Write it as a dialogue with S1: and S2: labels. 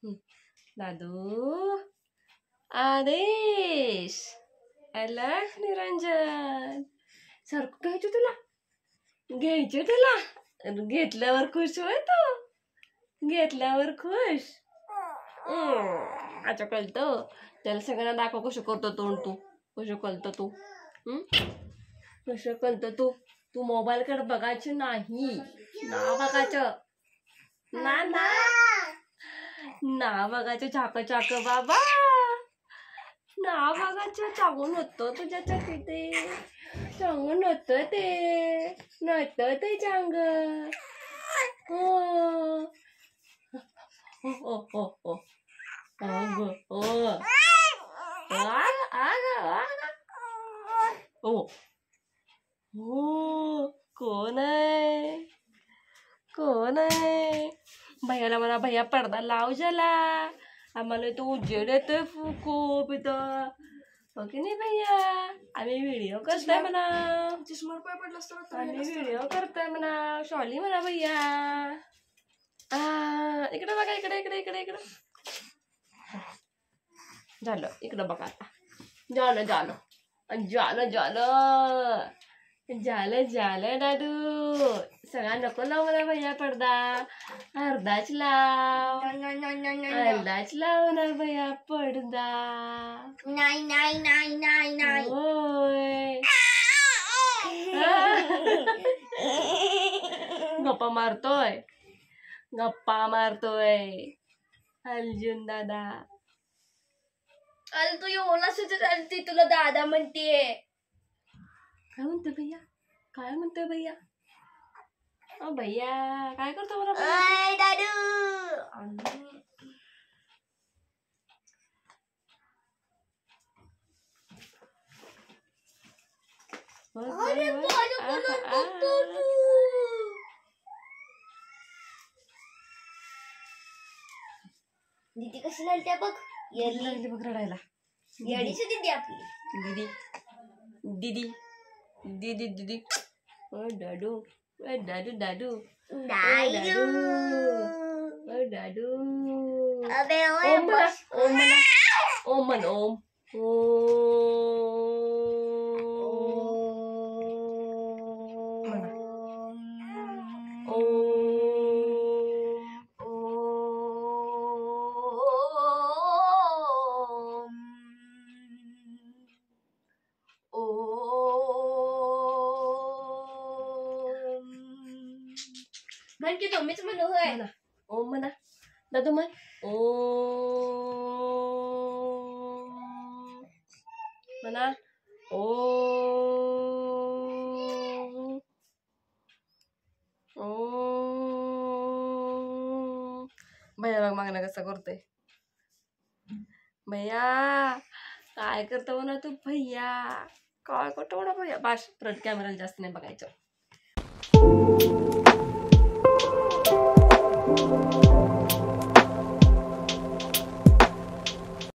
S1: दादू आदेश अलर्ट निरंजन सारखं घ्यायचं तुला घेतल्यावर खुश होय तू घेतल्यावर खुश अच्छा कळतं त्याला सगळ्यांना दाखव कसं करतो तोंड तू कसं कळतं तू कसं कळतं तू तू मोबाईल कडे बघायचं नाही ना बघायचं ना ना ना बघायचं चाक चाक बाबा ना बघायचं चांगून होतं तुझ्याच्या तिथे चांगून होतं ते चांग हो हो हो हो अग हो हो कोण आहे भैयाला म्हणा भैया पडदा लाव झाला आम्हाला तो उजेड येतोय खूप इथं हो की नाही भैया आम्ही व्हिडिओ करतोय म्हणा आम्ही व्हिडिओ करतोय म्हणा शॉली म्हणा भैया इकडे बघा इकडे झालं इकडं बघा आता झालं दादू सगळा नको लाव मला भैया पडदा अर्धाच लाव ना भैया पडदा नाही होय गप्पा मारतोय अर्जुन दादा अरे तू एवढा ती तुला दादा म्हणते काय म्हणतोय भैया भैया काय करतो मला दादू दीदी कशी लागते बघ लागली बघ रडायला येडीची दीदी आपली दीदी ओ दादू अबे ओम म्हण की तुम्हीच म्हणू होय ओम म्हणा दादू म्हण ओम म्हणा ओम ओम भैया बघ मागणं कसं करतोय भैया काय करतो म्हणा तू भैया काय करतो म्हणा भैया बास फ्रंट कॅमेराला जास्त नाही बघायचं